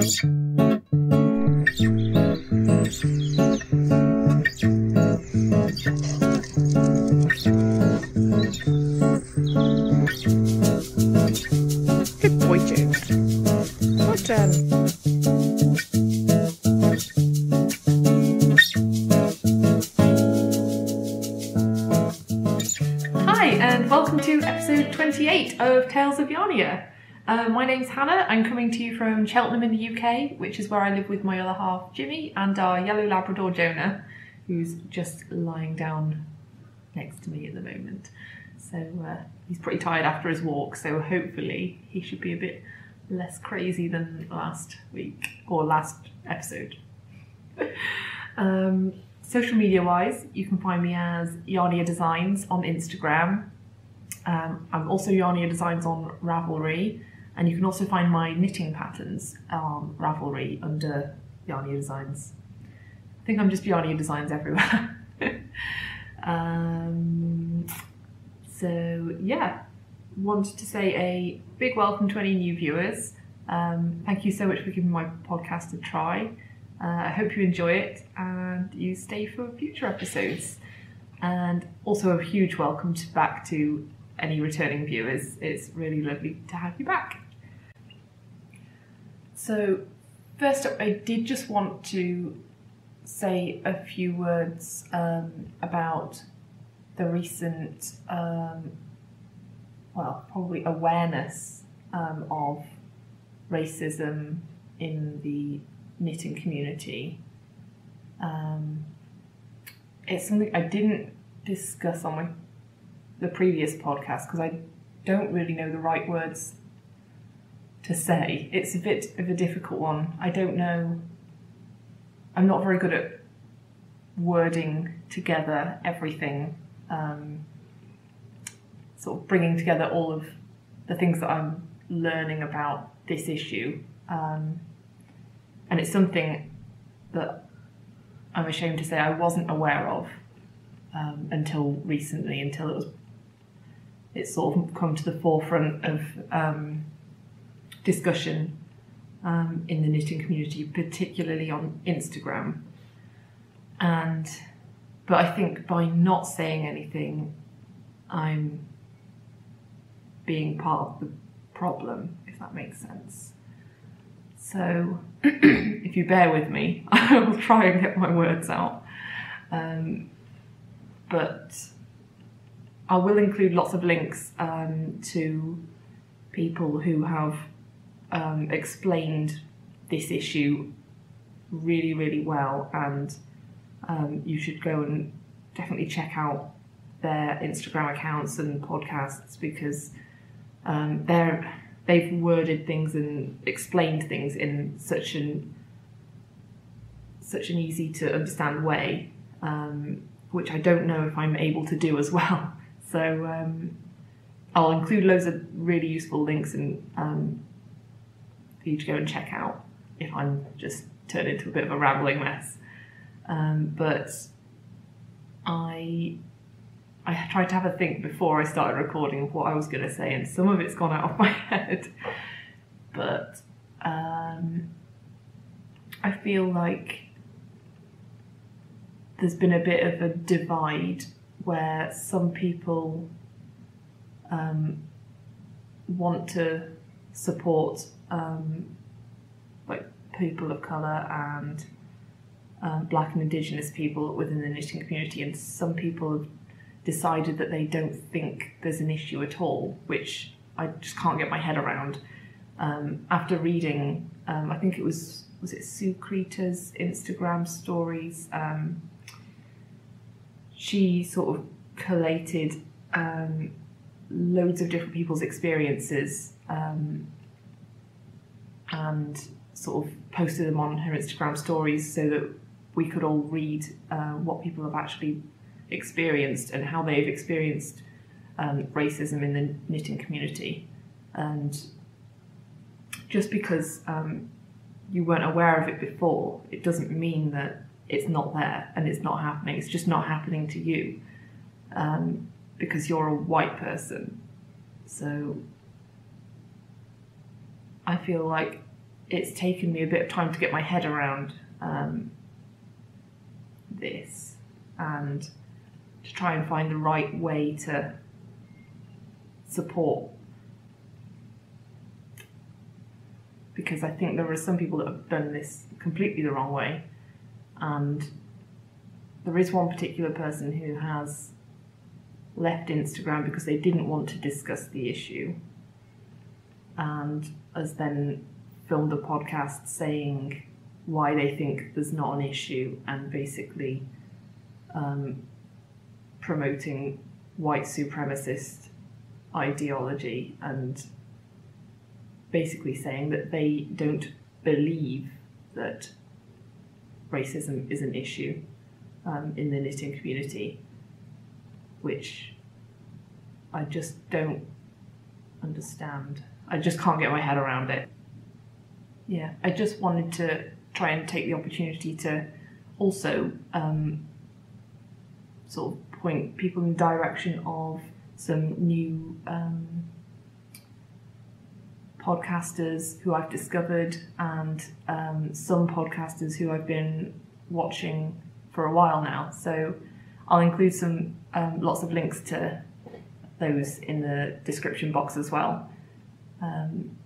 Good boy, James. Well done. Hi, and welcome to episode 28 of Tales of Yarnia. My name's Hannah. I'm coming to you from Cheltenham in the UK, which is where I live with my other half, Jimmy, and our yellow Labrador, Jonah, who's just lying down next to me at the moment. So he's pretty tired after his walk, so hopefully he should be a bit less crazy than last week, or last episode. Social media wise, you can find me as Yarnia Designs on Instagram. I'm also Yarnia Designs on Ravelry, and you can also find my knitting patterns on Ravelry under Yarnia Designs. I think I'm just Yarnia Designs everywhere. So yeah, wanted to say a big welcome to any new viewers. Thank you so much for giving my podcast a try. I hope you enjoy it and you stay for future episodes. And also a huge welcome back to any returning viewers. It's really lovely to have you back. So first up, I did just want to say a few words about the recent, probably awareness of racism in the knitting community. It's something I didn't discuss on the previous podcast because I don't really know the right words to say. It's a bit of a difficult one. I don't know. I'm not very good at wording together everything, sort of bringing together all of the things that I'm learning about this issue. And it's something that I'm ashamed to say I wasn't aware of until recently, until it's sort of come to the forefront of discussion in the knitting community, particularly on Instagram. But I think by not saying anything, I'm being part of the problem, if that makes sense. So if you bear with me, I will try and get my words out. But I will include lots of links to people who have explained this issue really, really well, and you should go and definitely check out their Instagram accounts and podcasts, because they've worded things and explained things in such an easy to understand way, which I don't know if I'm able to do as well. So I'll include loads of really useful links and for you to go and check out if I'm just turned into a bit of a rambling mess. But I tried to have a think before I started recording of what I was going to say, and some of it's gone out of my head. But I feel like there's been a bit of a divide where some people want to support like people of colour and Black and Indigenous people within the knitting community, and some people have decided that they don't think there's an issue at all, which I just can't get my head around. After reading, I think it was it su.krita's Instagram stories, she sort of collated loads of different people's experiences and sort of posted them on her Instagram stories so that we could all read what people have actually experienced and how they've experienced racism in the knitting community. And just because you weren't aware of it before, it doesn't mean that it's not there and it's not happening. It's just not happening to you because you're a white person. So I feel like it's taken me a bit of time to get my head around this and to try and find the right way to support, because I think there are some people that have done this completely the wrong way, and there is one particular person who has left Instagram because they didn't want to discuss the issue, and has then filmed a podcast saying why they think there's not an issue, and basically promoting white supremacist ideology, and basically saying that they don't believe that racism is an issue in the knitting community, which I just don't understand. I just can't get my head around it. Yeah, I just wanted to try and take the opportunity to also sort of point people in the direction of some new podcasters who I've discovered, and some podcasters who I've been watching for a while now. So I'll include some lots of links to those in the description box as well,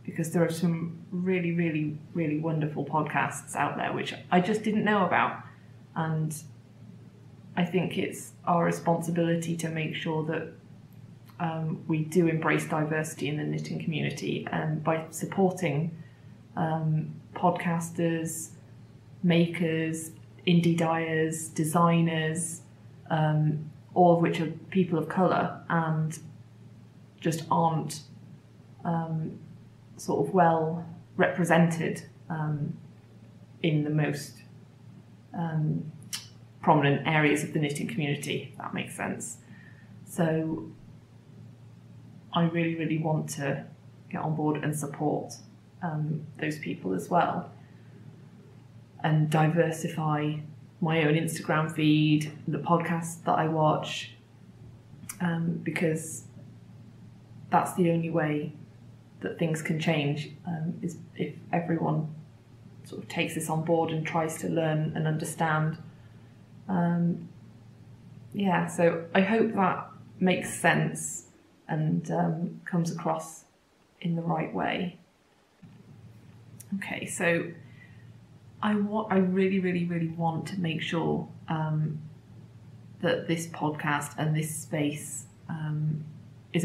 because there are some really, really, really wonderful podcasts out there which I just didn't know about, and I think it's our responsibility to make sure that we do embrace diversity in the knitting community, and by supporting podcasters, makers, indie dyers, designers, all of which are people of colour and just aren't sort of well represented in the most prominent areas of the knitting community, if that makes sense. So I really, really want to get on board and support those people as well, and diversify my own Instagram feed, the podcasts that I watch, because that's the only way that things can change, is if everyone sort of takes this on board and tries to learn and understand. Yeah, so I hope that makes sense and comes across in the right way. Okay, so I really, really, really want to make sure that this podcast and this space is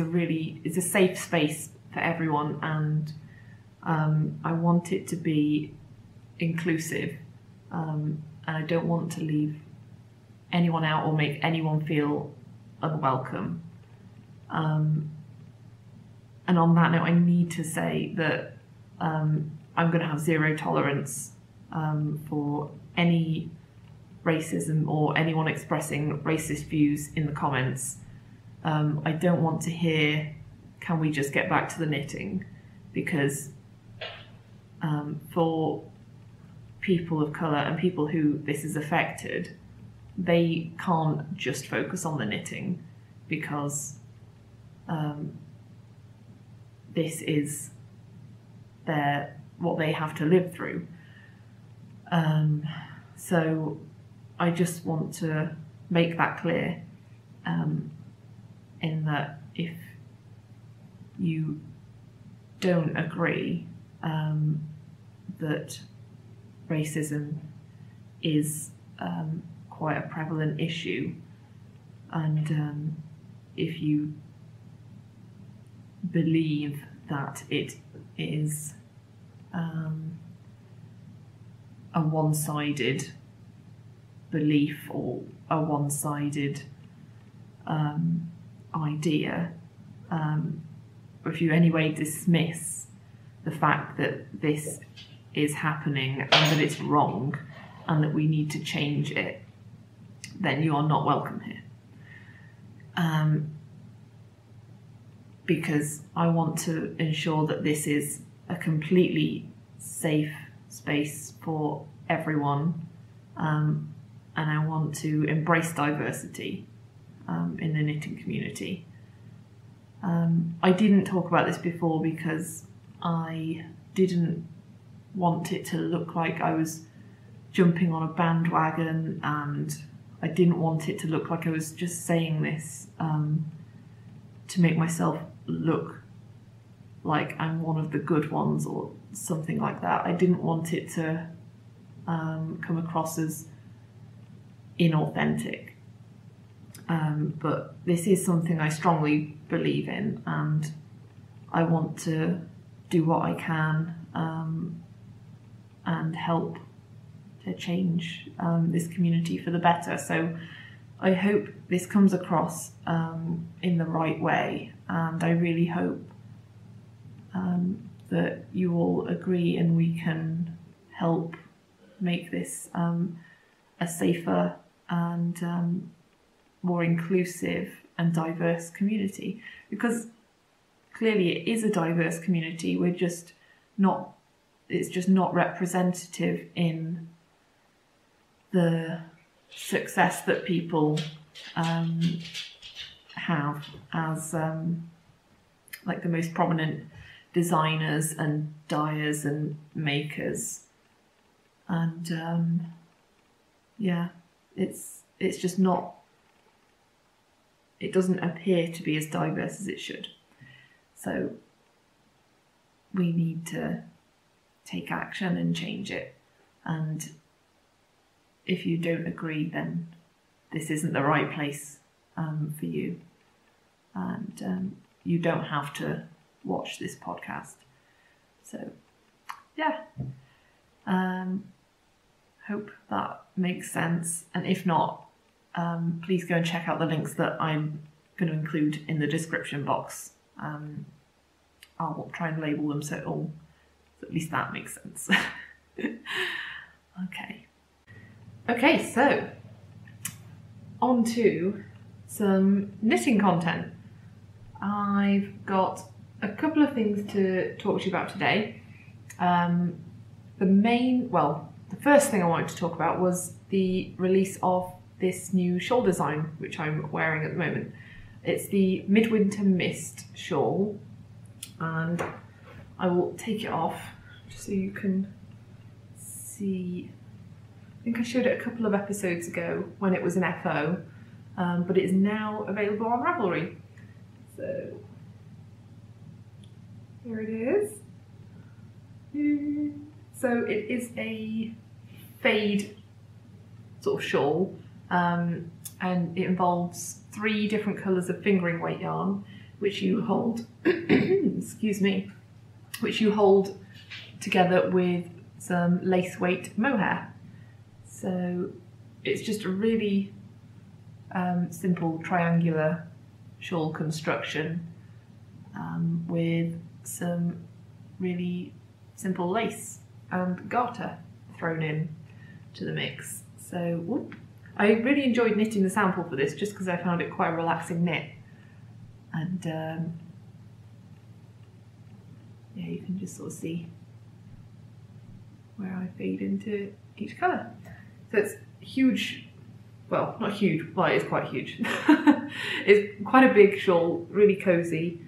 a safe space for everyone, and I want it to be inclusive, and I don't want to leave anyone out or make anyone feel unwelcome. And on that note, I need to say that I'm going to have zero tolerance for any racism or anyone expressing racist views in the comments. I don't want to hear, can we just get back to the knitting? Because for people of colour and people who this has affected, they can't just focus on the knitting, because this is what they have to live through. So I just want to make that clear, in that if you don't agree that racism is quite a prevalent issue, and if you believe that it is a one-sided belief or a one-sided idea, or if you anyway dismiss the fact that this is happening and that it's wrong and that we need to change it, then you are not welcome here. Because I want to ensure that this is a completely safe space for everyone, and I want to embrace diversity in the knitting community. I didn't talk about this before because I didn't want it to look like I was jumping on a bandwagon, and I didn't want it to look like I was just saying this to make myself look like I'm one of the good ones or something like that. I didn't want it to come across as inauthentic. But this is something I strongly believe in, and I want to do what I can and help to change this community for the better. So I hope this comes across in the right way, and I really hope that you all agree and we can help make this a safer and more inclusive and diverse community, because clearly it is a diverse community. It's just not representative in the success that people have as like the most prominent designers and dyers and makers, and yeah, it's just not, it doesn't appear to be as diverse as it should. So we need to take action and change it, and if you don't agree, then this isn't the right place for you, and you don't have to watch this podcast. So yeah, hope that makes sense, and if not, please go and check out the links that I'm going to include in the description box. I'll try and label them so at least that makes sense. Okay, so on to some knitting content. I've got a couple of things to talk to you about today. The first thing I wanted to talk about was the release of this new shawl design, which I'm wearing at the moment. It's the Midwinter Mist shawl, and I will take it off just so you can see. I think I showed it a couple of episodes ago when it was an FO, but it is now available on Ravelry. So here it is. So it is a fade sort of shawl, and it involves 3 different colours of fingering weight yarn, which you hold, excuse me, which you hold together with some lace weight mohair. So it's just a really simple triangular shawl construction with some really simple lace and garter thrown in to the mix. So I really enjoyed knitting the sample for this just because I found it quite a relaxing knit, and yeah, you can just sort of see where I fade into each colour. So it's huge, well, not huge, well, it is quite huge. It's quite a big shawl, really cosy.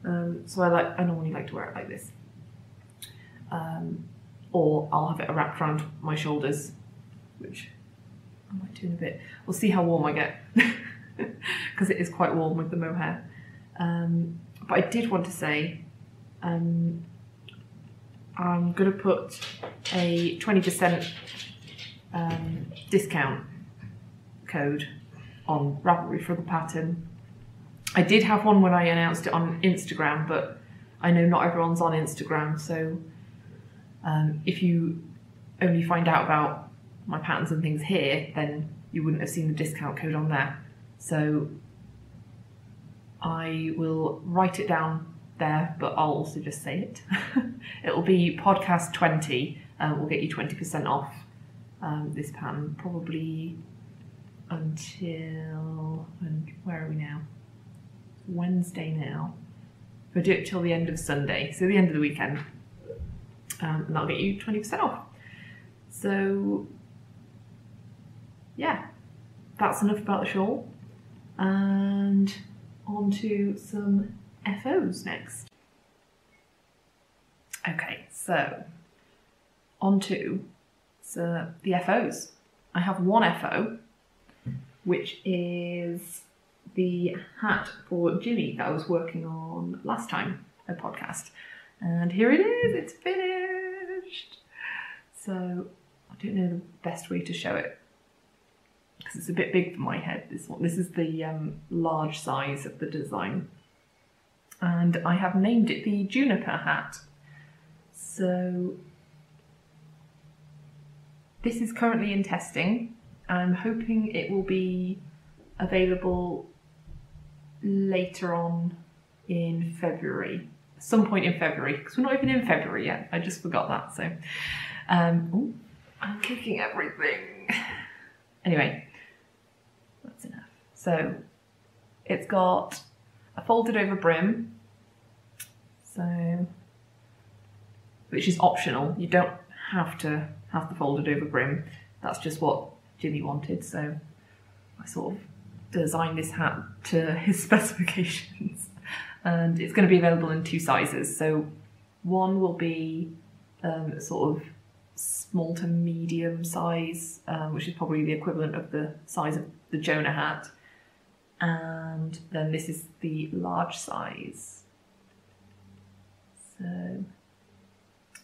So I normally like to wear it like this. Or I'll have it wrapped around my shoulders, which I might do in a bit. We'll see how warm I get, because it is quite warm with the mohair. But I did want to say, I'm going to put a 20% discount code on Ravelry for the pattern. I did have one when I announced it on Instagram, but I know not everyone's on Instagram, so if you only find out about my patterns and things here, then you wouldn't have seen the discount code on there. So I will write it down there, but I'll also just say it. It'll be podcast 20, will get you 20% off this pattern, probably until, and where are we now? Wednesday now. We'll do it till the end of Sunday, so the end of the weekend, and that'll get you 20% off. So yeah, that's enough about the shawl, and on to some FOs next. Okay, so on to the FOs. I have one FO, which is the hat for Jimmy that I was working on last time, a podcast. And here it is, it's finished. So I don't know the best way to show it because it's a bit big for my head, this one. This is the large size of the design. And I have named it the Juniper hat. So this is currently in testing. I'm hoping it will be available later on in February, some point in February, because we're not even in February yet. I just forgot that. So, oh, I'm kicking everything. Anyway, that's enough. So it's got a folded over brim, so which is optional. You don't have to have the folded over brim. That's just what Jimmy wanted. So I sort of designed this hat to his specifications, and it's going to be available in 2 sizes. So one will be sort of small to medium size, which is probably the equivalent of the size of the Jonah hat, and then this is the large size. So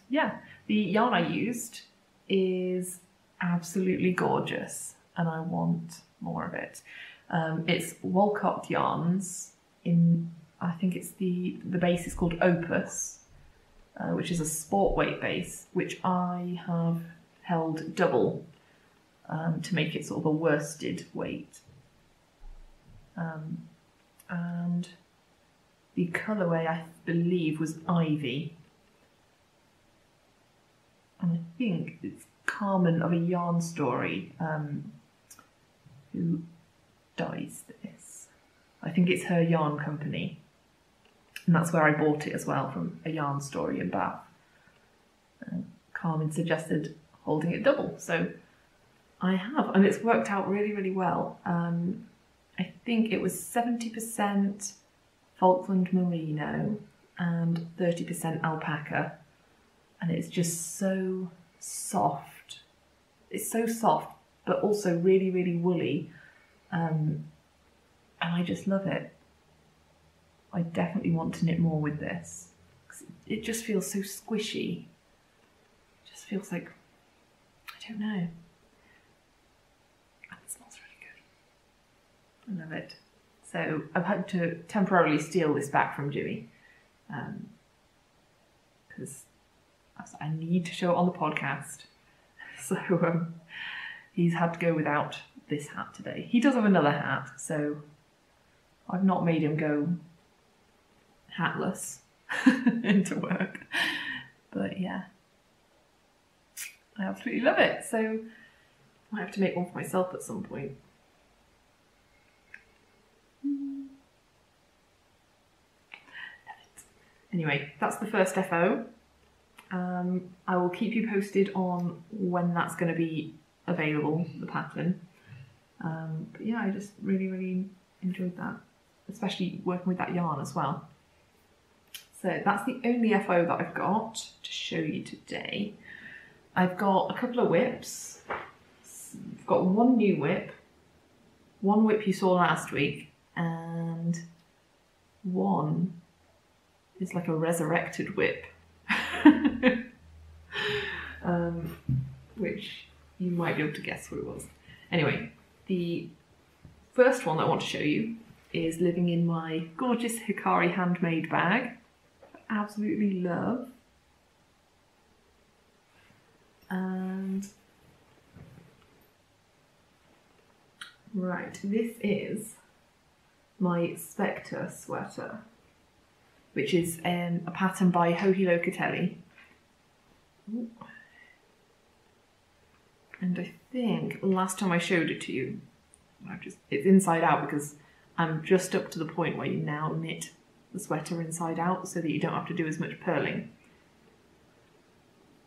yeah, the yarn I used is absolutely gorgeous and I want more of it. It's Walcott yarns in, I think it's the base is called Opus, which is a sport weight base, which I have held double to make it sort of a worsted weight. And the colourway, I believe, was Ivy. And I think it's Carmen of A Yarn Story who dyes this. I think it's her yarn company. And that's where I bought it as well, from A Yarn Story in Bath. Carmen suggested holding it double, so I have, and it's worked out really, really well. I think it was 70% Falkland Merino and 30% alpaca, and it's just so soft. It's so soft, but also really, really woolly, and I just love it. I definitely want to knit more with this. It just feels so squishy. It just feels like, I don't know. And it smells really good. I love it. So I've had to temporarily steal this back from Jimmy because I need to show it on the podcast. So he's had to go without this hat today. He does have another hat, so I've not made him go hatless into work. But yeah, I absolutely love it. So I have to make one for myself at some point. Anyway, that's the first FO. I will keep you posted on when that's going to be available, the pattern. But yeah, I just really, really enjoyed that, especially working with that yarn as well. So that's the only FO that I've got to show you today. I've got a couple of WIPs. I've got one new WIP, one WIP you saw last week, and one is like a Resurrected WIP, which you might be able to guess what it was. Anyway, the first one that I want to show you is living in my gorgeous Hikari handmade bag. I absolutely love. And right, this is my Spectre sweater, which is a pattern by Hohi Locatelli. And I think last time I showed it to you, it's inside out because I'm just up to the point where you now knit the sweater inside out so that you don't have to do as much purling.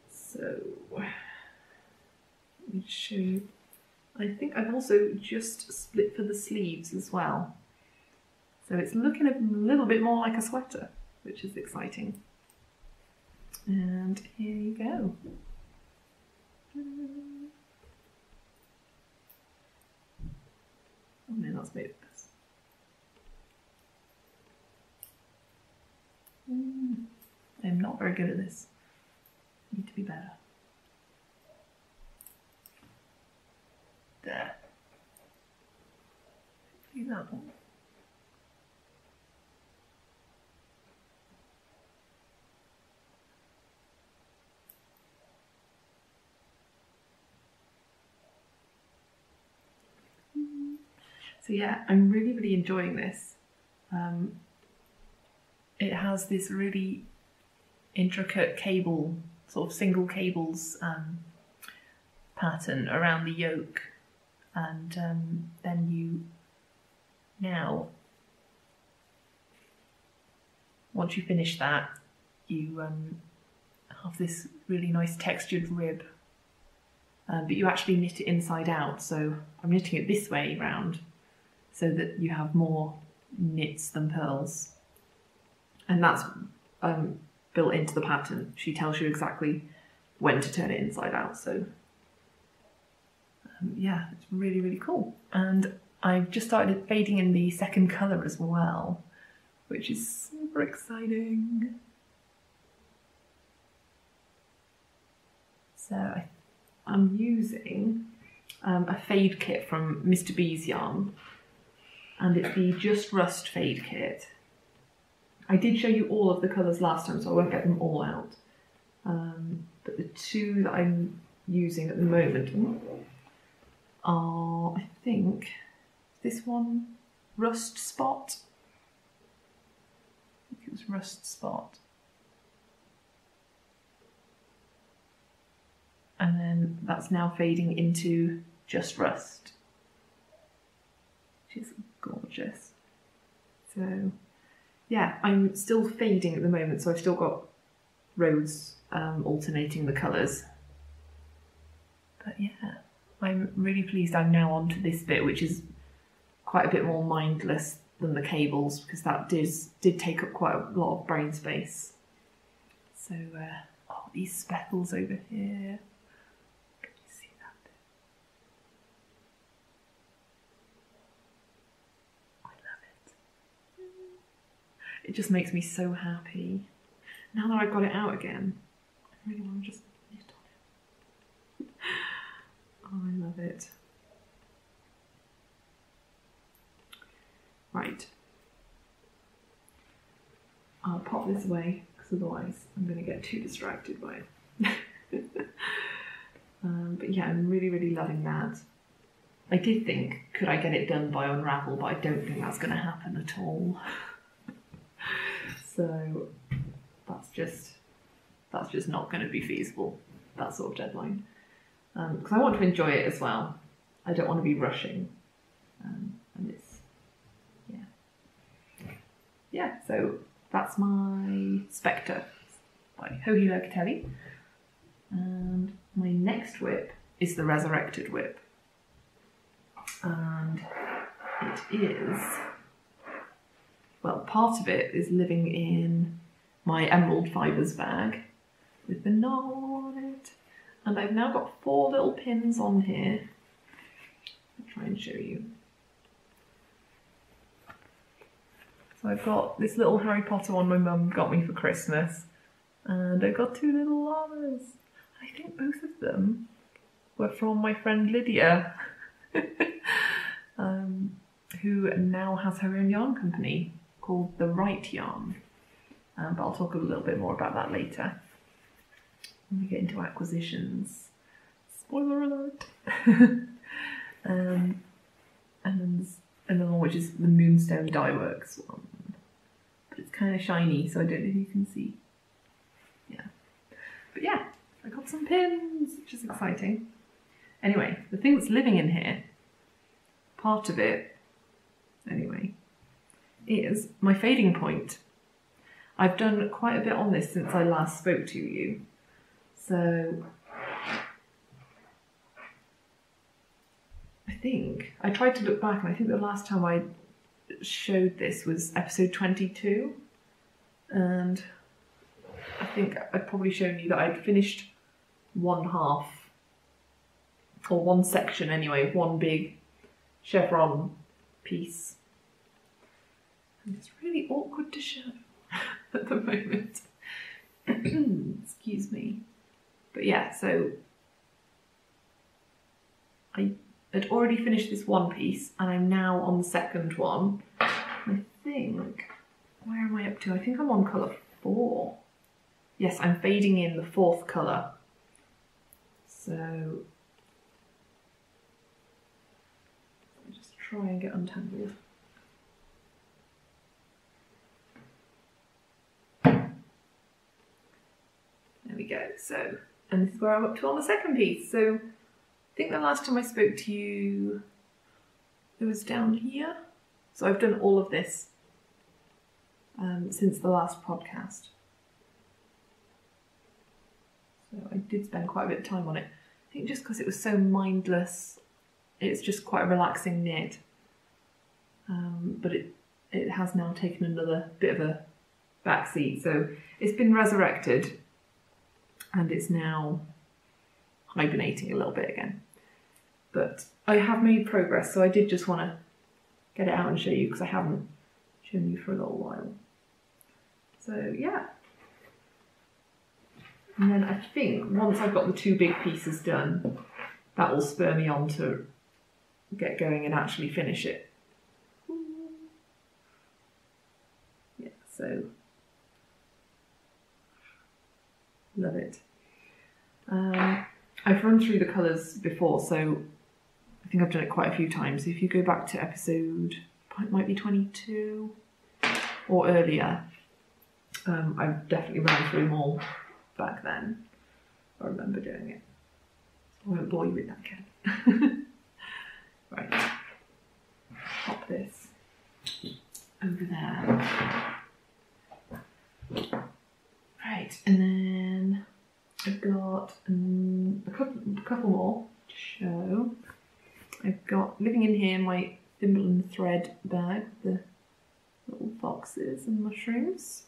So let me show you. I think I've also just split for the sleeves as well. So it's looking a little bit more like a sweater, which is exciting. And here you go. masteryarnsmith. I'm not very good at this. Need to be better. There. See that one. So yeah, I'm really, really enjoying this. It has this really intricate cable, sort of single cables pattern around the yoke, and then you now, once you finish that, you have this really nice textured rib, but you actually knit it inside out. So I'm knitting it this way round, so that you have more knits than purls, and that's built into the pattern. She tells you exactly when to turn it inside out. So yeah, it's really, really cool. And I've just started fading in the second colour as well, which is super exciting. So I'm using a fade kit from Mr. B's yarn, and it's the Just Rust fade kit. I did show you all of the colours last time, so I won't get them all out. But the two that I'm using at the moment are, I think, this one, Rust Spot. I think it was Rust Spot. And then that's now fading into Just Rust, which is gorgeous. So yeah, I'm still fading at the moment, so I've still got rows alternating the colours. But yeah, I'm really pleased I'm now onto this bit, which is quite a bit more mindless than the cables, because that did take up quite a lot of brain space. So, oh, these speckles over here. Can you see that bit? I love it. It just makes me so happy. Now that I've got it out again, I really want to just knit on it. Oh, I love it. Right. I'll pop this away, because otherwise I'm going to get too distracted by it. But yeah, I'm really, really loving that. I did think, could I get it done by Unravel, but I don't think that's going to happen at all. So that's just not going to be feasible, that sort of deadline. Because I want to enjoy it as well. I don't want to be rushing. And it's, yeah, so that's my Spectre by Hohi Locatelli. And my next WIP is the Resurrected WIP. And it is, well, part of it is living in my Emerald Fibres bag with the knot on it. And I've now got 4 little pins on here. I'll try and show you. So I've got this little Harry Potter one my mum got me for Christmas. And I've got 2 little llamas. I think both of them were from my friend Lydia, who now has her own yarn company called The Right Yarn. But I'll talk a little bit more about that later when we get into Aquisitions. Spoiler alert! And then there's another one which is the Moonstone Dyeworks one. But it's kind of shiny, so I don't know if you can see. Yeah. But yeah, I got some pins, which is exciting. Anyway, the thing that's living in here, part of it, anyway, is my fading point. I've done quite a bit on this since I last spoke to you. So I think I tried to look back, and I think the last time I showed this was episode 22, and I think I'd probably shown you that I'd finished one half, or one section anyway, of one big chevron piece. And it's really awkward to show at the moment. Excuse me. But yeah, so I had already finished this one piece and I'm now on the second one. I think, where am I up to? I think I'm on colour 4. Yes, I'm fading in the 4th colour. So I'll just try and get untangled. There we go. So, and this is where I'm up to on the second piece. So I think the last time I spoke to you, it was down here. So I've done all of this since the last podcast. So I did spend quite a bit of time on it. I think just because it was so mindless, it's just quite a relaxing knit. But it has now taken another bit of a backseat. So it's been resurrected and it's now hibernating a little bit again. But I have made progress, so I did just want to get it out and show you because I haven't shown you for a little while. So yeah. And then I think once I've got the 2 big pieces done, that will spur me on to get going and actually finish it. Yeah, so love it. I've run through the colours before, so I think I've done it quite a few times. So if you go back to episode, it might be 22 or earlier, I've definitely run through them all back then. I remember doing it. I won't bore you with that again. Right. Pop this over there. Right, and then I've got a couple more to show. I've got, living in here, my thimble and thread bag, the little foxes and mushrooms,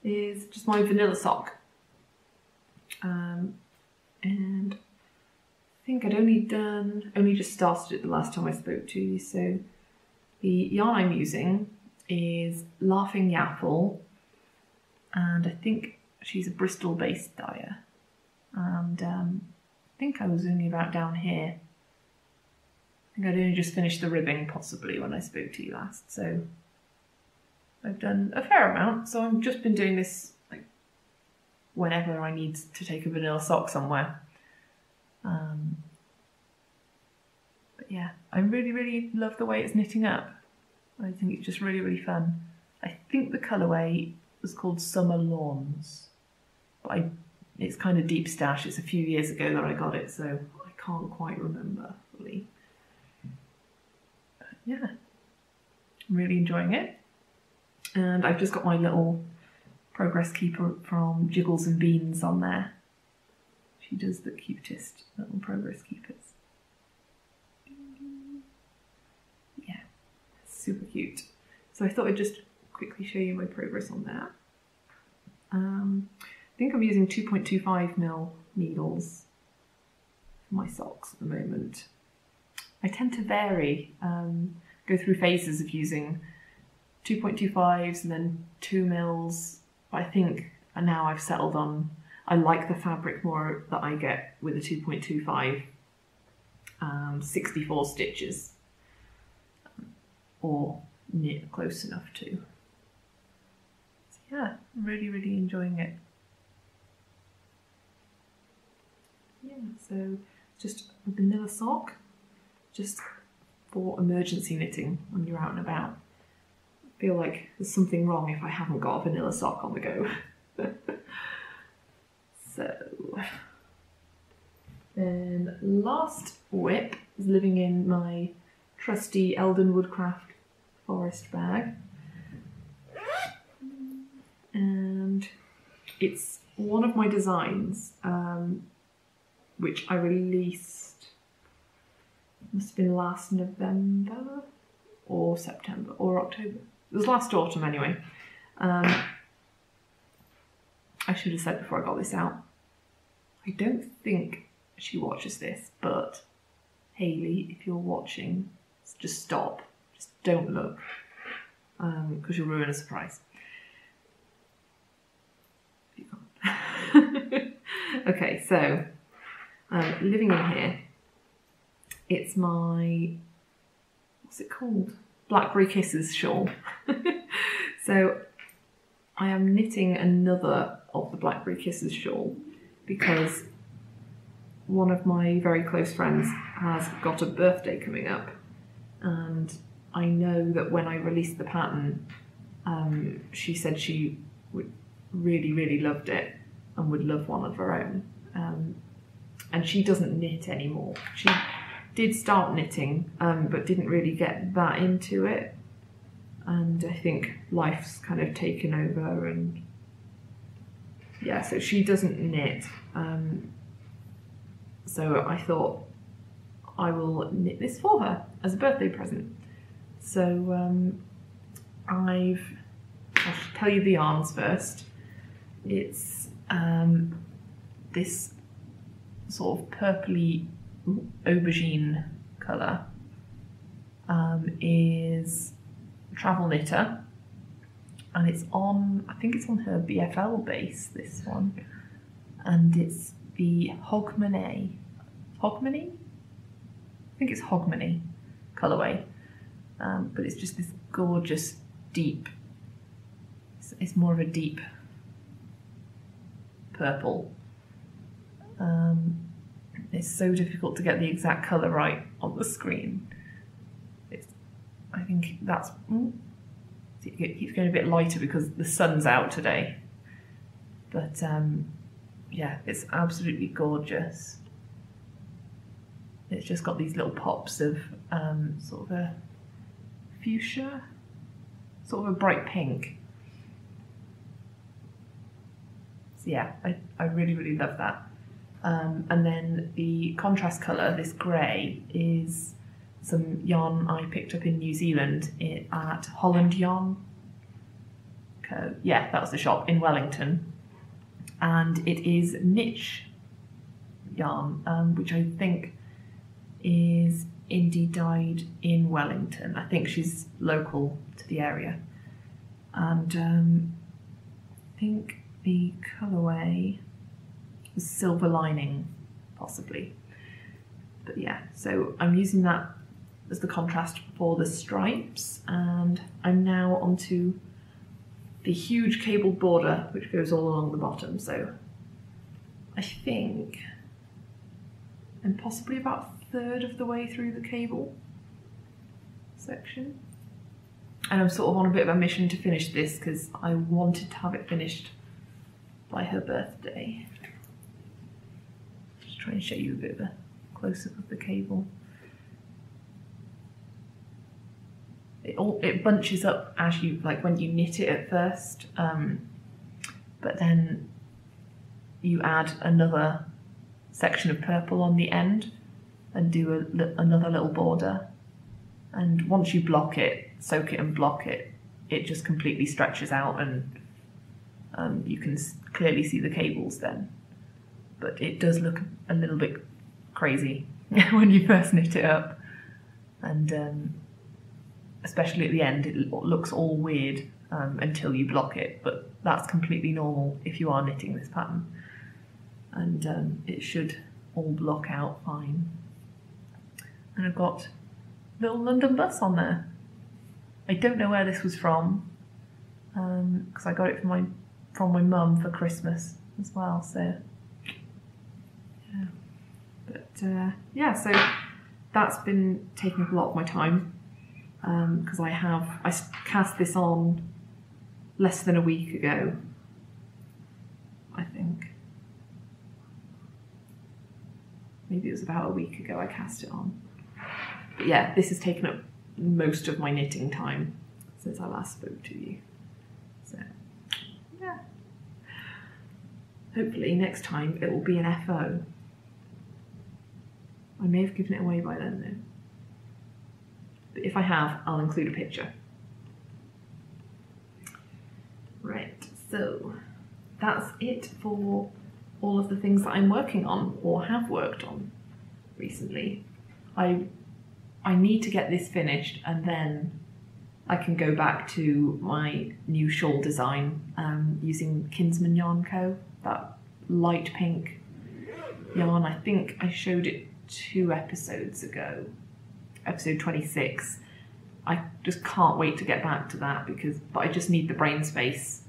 is just my vanilla sock. And I think I'd only just started it the last time I spoke to you. So the yarn I'm using is Laughing Yaffle, and I think she's a Bristol-based dyer. And I think I was only about down here. I think I'd only just finished the ribbing possibly when I spoke to you last. So I've done a fair amount. So I've just been doing this like whenever I need to take a vanilla sock somewhere. But yeah, I really, really love the way it's knitting up. I think it's just really, really fun. I think the colourway was called Summer Lawns, but it's kind of deep stash. It's a few years ago that I got it, so I can't quite remember fully. But yeah, I'm really enjoying it. And I've just got my little progress keeper from Jiggles and Beans on there. She does the cutest little progress keepers. Yeah, super cute. So I thought I'd just quickly show you my progress on that. I think I'm using 2.25mm needles for my socks at the moment. I tend to vary, go through phases of using 2.25s and then 2mm. I think now I've settled on, I like the fabric more that I get with a 2.25, 64 stitches, or knit close enough to. So yeah, I'm really, really enjoying it. Yeah, so just a vanilla sock, just for emergency knitting when you're out and about. I feel like there's something wrong if I haven't got a vanilla sock on the go. So, then last WIP is living in my trusty Eldon Woodcraft forest bag. And it's one of my designs, which I released, must have been last November or September or October. It was last autumn anyway. I should have said before I got this out. I don't think she watches this, but Hayley, if you're watching, just stop. Just don't look, because you'll ruin a surprise. Okay, so living in here, it's my, what's it called? Blackberry Kisses shawl. So I am knitting another of the Blackberry Kisses shawl because one of my very close friends has got a birthday coming up, and I know that when I released the pattern, she said she would really loved it and would love one of her own. And she doesn't knit anymore. She did start knitting, but didn't really get that into it. And I think life's kind of taken over, and yeah, so she doesn't knit. So I thought I will knit this for her as a birthday present. So I should tell you the yarns first. It's this sort of purpley aubergine colour, is Travel Knitter, and it's on, I think it's on her BFL base, this one, and it's the Hogmanay, I think it's Hogmanay colourway, but it's just this gorgeous deep, it's more of a deep purple. It's so difficult to get the exact colour right on the screen. I think that's, it keeps going a bit lighter because the sun's out today. But yeah, it's absolutely gorgeous. It's just got these little pops of sort of a fuchsia, sort of a bright pink. So yeah, I really love that. And then the contrast colour, this grey, is some yarn I picked up in New Zealand at Holland Yarn Co. Yeah, that was the shop in Wellington. And it is niche yarn, which I think is indie dyed in Wellington. I think she's local to the area. And I think the colourway was Silver Lining, possibly. But yeah, so I'm using that as the contrast for the stripes, and I'm now onto the huge cabled border which goes all along the bottom. So I think I'm possibly about a third of the way through the cable section, and I'm sort of on a bit of a mission to finish this because I wanted to have it finished by her birthday. Just try and show you a bit of a close-up of the cable. It bunches up as you, like when you knit it at first, but then you add another section of purple on the end and do another little border, and once you block it, soak it and block it, it just completely stretches out, and you can clearly see the cables then. But it does look a little bit crazy when you first knit it up, and especially at the end it looks all weird until you block it, but that's completely normal if you are knitting this pattern, and it should all block out fine. And I've got little London bus on there. I don't know where this was from, because I got it from my mum for Christmas as well, so yeah. But yeah, so that's been taking up a lot of my time, because I cast this on less than a week ago, I think. Maybe it was about a week ago I cast it on. But yeah, this has taken up most of my knitting time since I last spoke to you. So yeah, hopefully next time it will be an FO. I may have given it away by then though. But if I have, I'll include a picture. Right, so that's it for all of the things that I'm working on or have worked on recently. I need to get this finished, and then I can go back to my new shawl design using Kinsman Yarn Co. That light pink yarn. I think I showed it 2 episodes ago, episode 26. I just can't wait to get back to that but I just need the brain space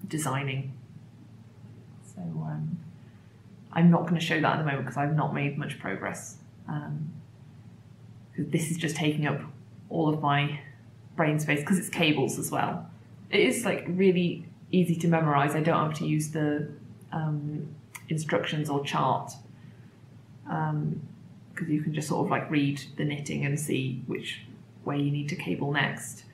designing. So I'm not going to show that at the moment because I've not made much progress. Because this is just taking up all of my brain space because it's cables as well. It is like really easy to memorize. I don't have to use the instructions or chart because you can just sort of like read the knitting and see which way you need to cable next.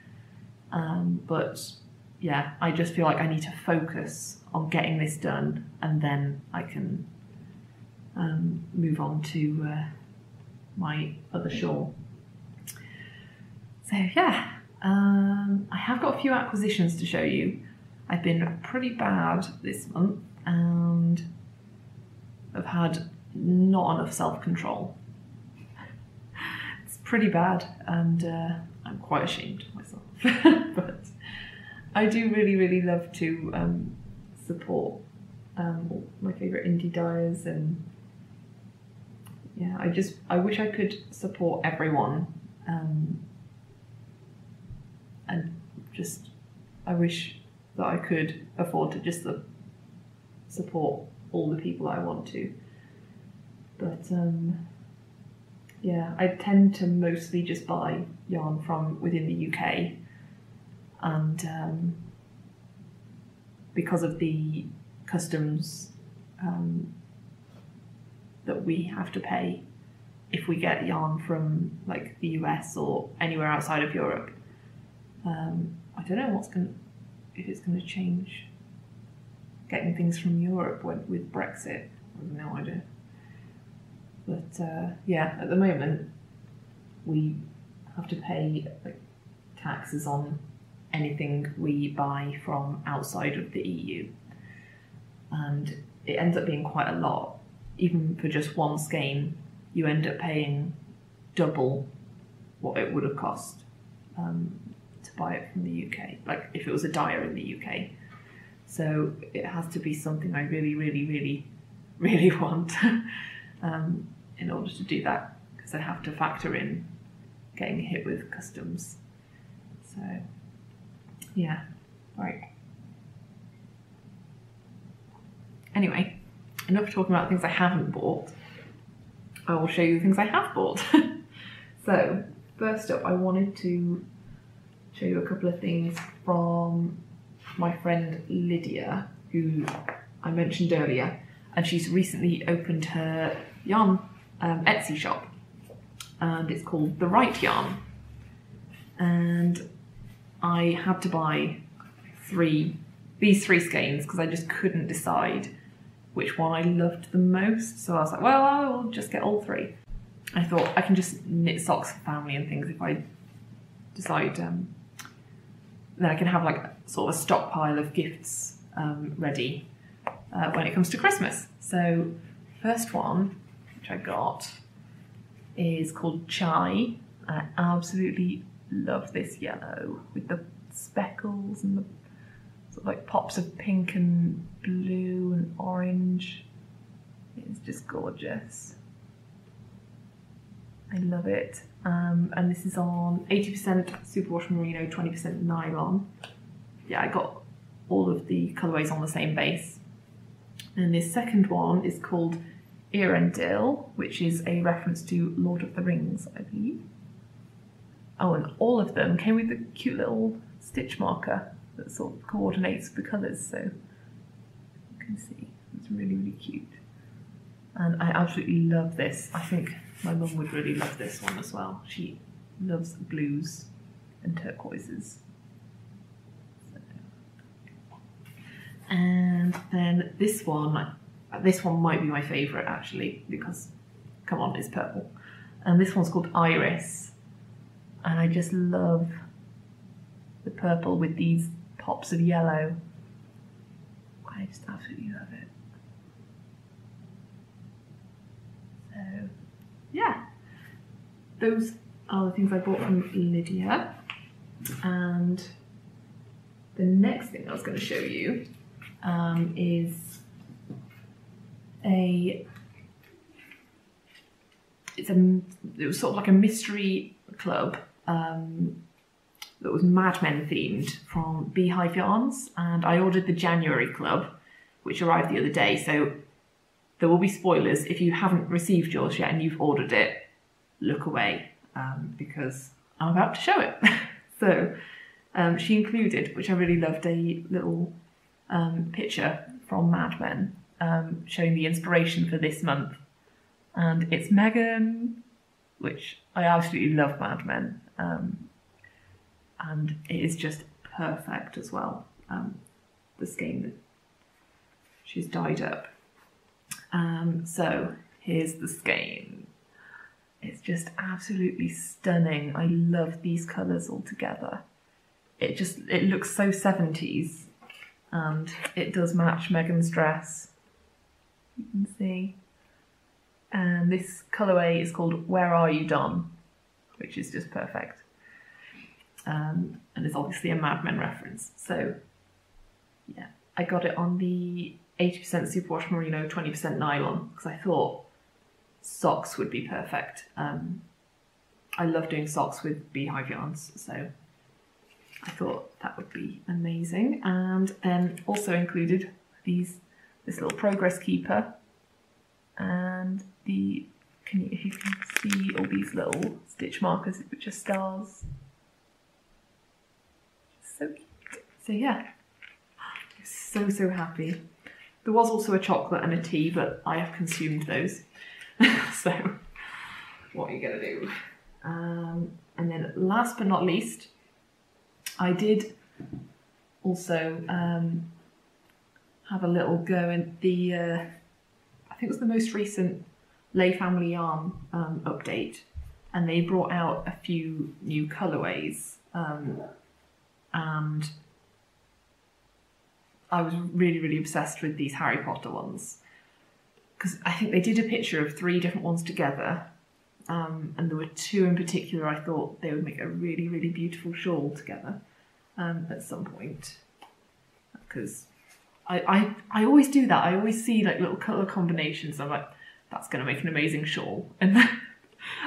But yeah, I just feel like I need to focus on getting this done and then I can move on to my other shawl. So yeah, I have got a few acquisitions to show you. I've been pretty bad this month and I've had not enough self-control. It's pretty bad and I'm quite ashamed of myself. But I do really love to support my favourite indie dyers, and yeah, I wish I could support everyone, and just I wish that I could afford to just support all the people I want to. But yeah, I tend to mostly just buy yarn from within the UK, and because of the customs that we have to pay if we get yarn from like the US or anywhere outside of Europe, I don't know if it's going to change getting things from Europe with Brexit. I have no idea. But yeah, at the moment we have to pay like taxes on anything we buy from outside of the EU, and it ends up being quite a lot. Even for just one skein, you end up paying double what it would have cost to buy it from the UK, like if it was a dyer in the UK. So it has to be something I really want in order to do that, because I have to factor in getting hit with customs. So yeah, right. Anyway, enough talking about things I haven't bought. I will show you the things I have bought. So first up, I wanted to show you a couple of things from my friend Lydia, who I mentioned earlier, and she's recently opened her yarn Etsy shop, and it's called The Right Yarn. And I had to buy these three skeins because I just couldn't decide which one I loved the most. So I was like, well, I'll just get all 3. I thought I can just knit socks for family and things if I decide. Then I can have like sort of a stockpile of gifts ready when it comes to Christmas. So first one, which I got, is called Chai. I absolutely love this yellow with the speckles and the sort of like pops of pink and blue and orange. It's just gorgeous. I love it. And this is on 80% superwash merino, 20% nylon. Yeah, I got all of the colourways on the same base. And this second one is called Earendil, which is a reference to Lord of the Rings, I believe. Oh, and all of them came with a cute little stitch marker that sort of coordinates the colours, so you can see it's really cute. And I absolutely love this. I think my mum would really love this one as well. She loves blues and turquoises. And then this one might be my favourite actually, because come on, it's purple. And this one's called Iris, and I just love the purple with these pops of yellow. I just absolutely love it. So yeah, those are the things I bought from Lydia. And the next thing I was going to show you is it was sort of like a mystery club that was Mad Men themed from Beehive Yarns, and I ordered the January club, which arrived the other day, so there will be spoilers. If you haven't received yours yet and you've ordered it, look away, because I'm about to show it. So she included, which I really loved, a little picture from Mad Men showing the inspiration for this month. And it's Megan, which I absolutely love Mad Men. And it is just perfect as well. The skein that she's dyed up. So here's the skein. It's just absolutely stunning. I love these colours all together. It looks so 70s, and it does match Megan's dress. You can see. And this colourway is called Where Are You Don, which is just perfect. And it's obviously a Mad Men reference. So yeah, I got it on the 80% superwash merino, 20% nylon, because I thought socks would be perfect. I love doing socks with Beehive Yarns, so I thought that would be amazing. And then also included this little progress keeper, and if you can see all these little stitch markers, which are stars. So cute. So yeah, I'm so happy. There was also a chocolate and a tea, but I have consumed those. So what are you gonna do? And then last but not least, I did also have a little go at the, I think it was the most recent Lay Family Yarn update, and they brought out a few new colourways, and I was really obsessed with these Harry Potter ones, because I think they did a picture of 3 different ones together, and there were 2 in particular I thought they would make a really beautiful shawl together at some point, because I always do that. I always see like little colour combinations and I'm like, that's going to make an amazing shawl, and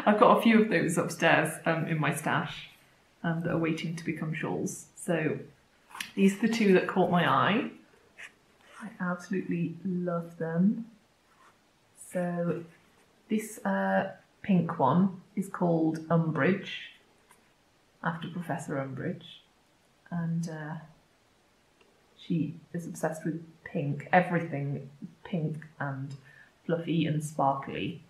I've got a few of those upstairs in my stash that are waiting to become shawls. So these are the 2 that caught my eye. I absolutely love them. So this pink one is called Umbridge, after Professor Umbridge, and she is obsessed with pink, everything pink and fluffy and sparkly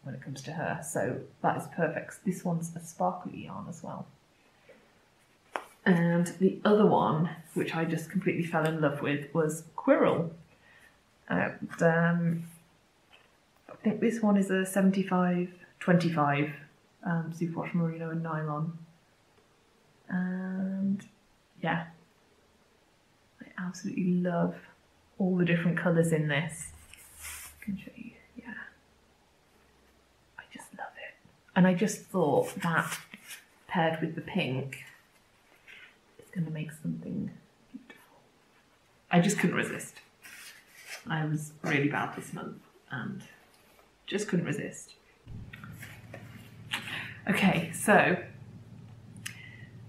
when it comes to her. So that is perfect. This one's a sparkly yarn as well. And the other one, which I just completely fell in love with, was Quirrell. And I think this one is a 75-25 superwash merino and nylon. And yeah, I absolutely love all the different colours in this. I can show you, yeah. I just love it. And I just thought that paired with the pink, going to make something beautiful. I just couldn't resist. I was really bad this month and just couldn't resist. Okay, so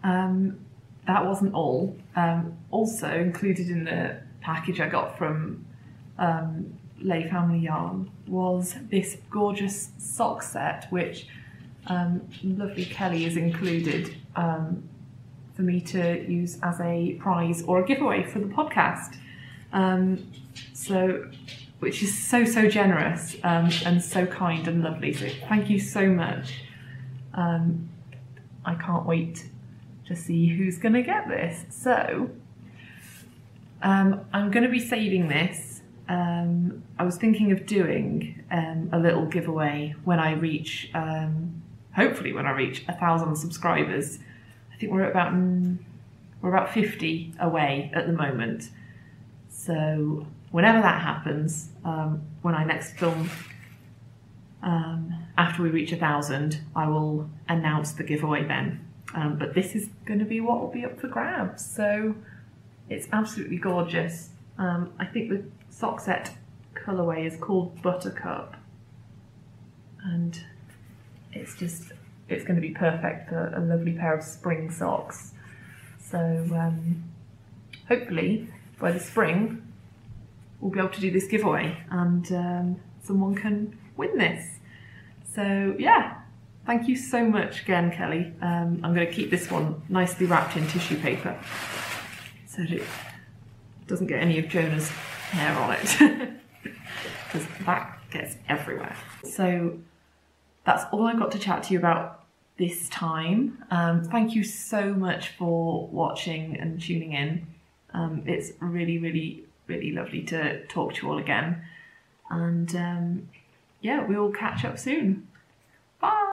that wasn't all. Also included in the package I got from Lay Family Yarn was this gorgeous sock set, which lovely Kelly has included for me to use as a prize or a giveaway for the podcast. Which is so generous and so kind and lovely. So thank you so much. I can't wait to see who's going to get this. So I'm going to be saving this. I was thinking of doing a little giveaway when I reach, hopefully when I reach 1,000 subscribers. I think we're about 50 away at the moment. So whenever that happens, when I next film After we reach 1,000, I will announce the giveaway then. But this is going to be what will be up for grabs. So it's absolutely gorgeous. I think the sock set colourway is called Buttercup. And it's going to be perfect for a lovely pair of spring socks. So hopefully by the spring we'll be able to do this giveaway and someone can win this. So yeah, thank you so much again, Kelly. I'm going to keep this one nicely wrapped in tissue paper so that it doesn't get any of Jonah's hair on it, because that gets everywhere. So that's all I've got to chat to you about this time. Thank you so much for watching and tuning in. It's really, really, really lovely to talk to you all again. And yeah, we'll catch up soon. Bye!